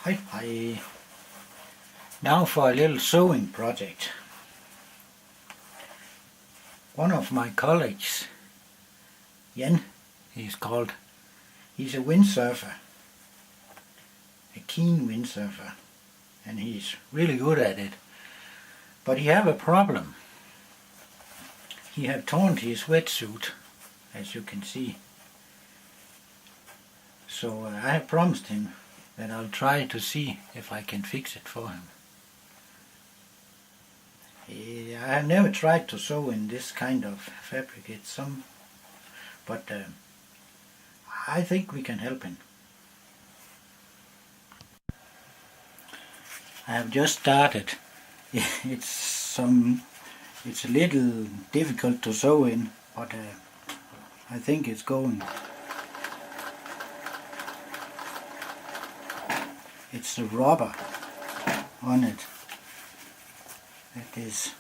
Hi. Now for a little sewing project. One of my colleagues, Jan, he's called, he's a windsurfer, a keen windsurfer, and he's really good at it. But he have a problem. He have torn his wetsuit, as you can see. So I have promised him that I'll try to see if I can fix it for him. I have never tried to sew in this kind of fabric. But I think we can help him. I have just started. It's a little difficult to sew in, but I think it's going. It's the rubber on it that is.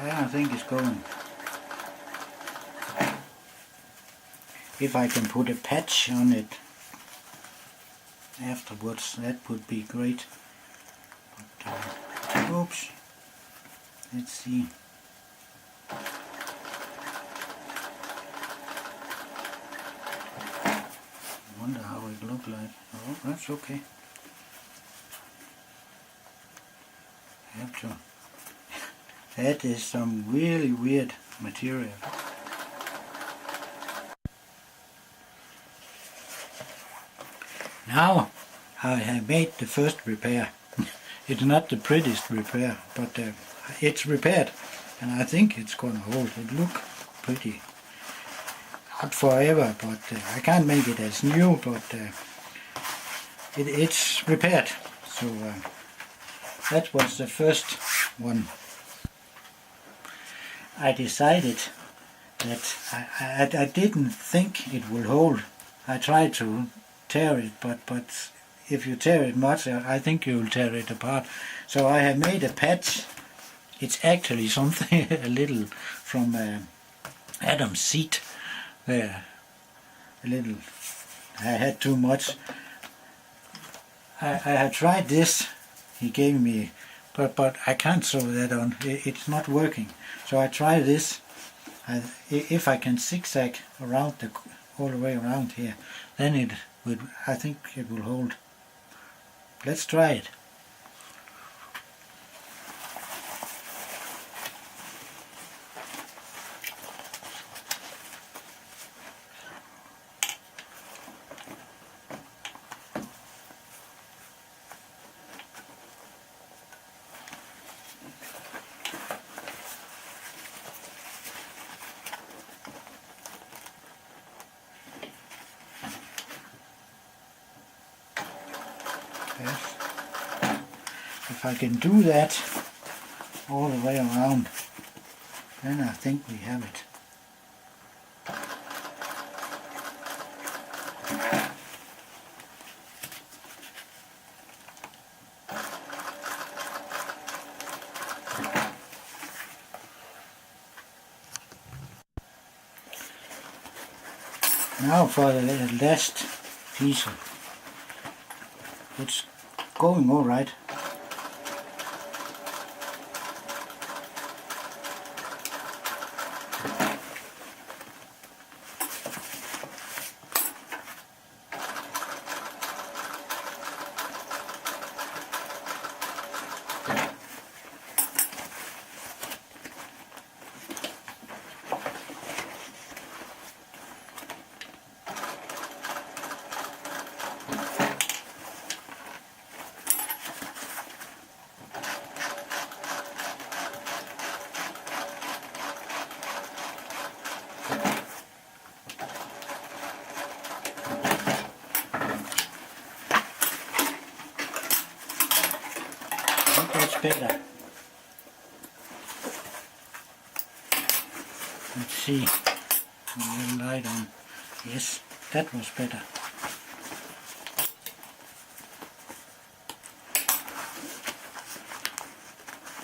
I think it's going. If I can put a patch on it afterwards, that would be great. But, oops. Let's see. I wonder how it looks like. Oh, that's okay. I have to. That is some really weird material. Now I have made the first repair. It's not the prettiest repair, but it's repaired, and I think it's gonna hold. It look pretty. Not forever, but I can't make it as new, but it's repaired. So that was the first one. I decided that I didn't think it would hold. I tried to tear it, but if you tear it much, I think you will tear it apart. So I have made a patch. It's actually something a little from Adam's seat there. A little. I had too much. I had tried this. He gave me, but I can't sew that on. It's not working. So I try this. If I can zigzag around all the way around here, then it would. I think it will hold. Let's try it. Yes. If I can do that all the way around, then I think we have it. Now for the last piece. It's going all right. That's better. Let's see. A little light on. Yes, that was better.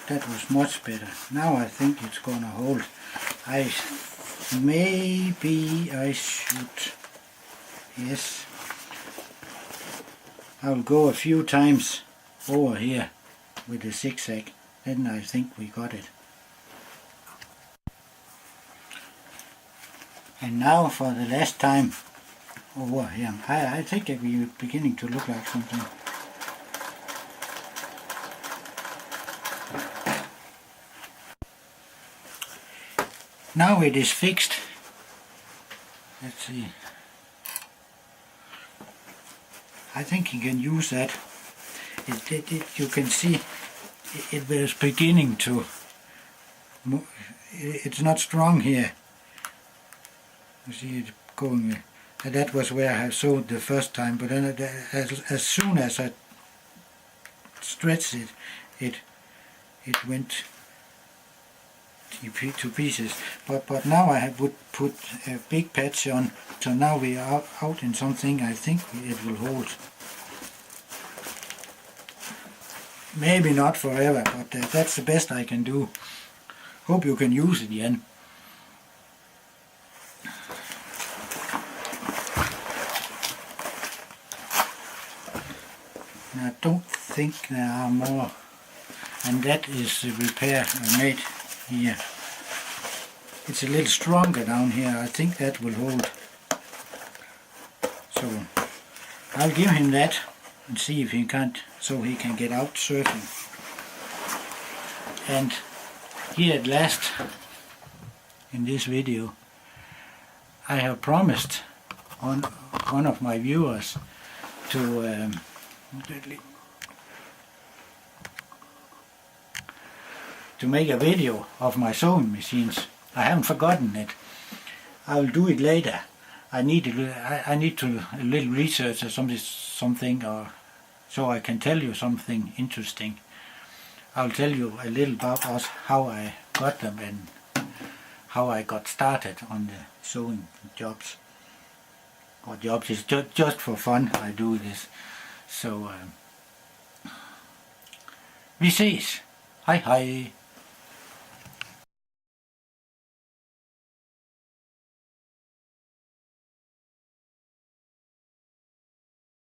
That was much better. Now I think it's gonna hold. maybe I should, yes, I'll go a few times over here with the zigzag, then I think we got it. And now for the last time over here, I think we're beginning to look like something. Now it is fixed. Let's see. I think you can use that. You can see it was beginning to move. It's not strong here. You see it going. That was where I sewed the first time, but then as soon as I stretched it went to pieces. But now I would put a big patch on, so now we are out in something I think it will hold. Maybe not forever, but that's the best I can do. Hope you can use it again. I don't think there are more, and that is the repair I made here. It's a little stronger down here. I think that will hold. So I'll give him that and see if he can't, so he can get out surfing. And here at last, in this video, I have promised on one of my viewers to make a video of my sewing machines. I haven't forgotten it. I will do it later. I need to a little research or something, or so I can tell you something interesting. I'll tell you a little about us, how I got them and how I got started on the sewing jobs. Or jobs is just for fun. I do this. So vi ses. Hej hej.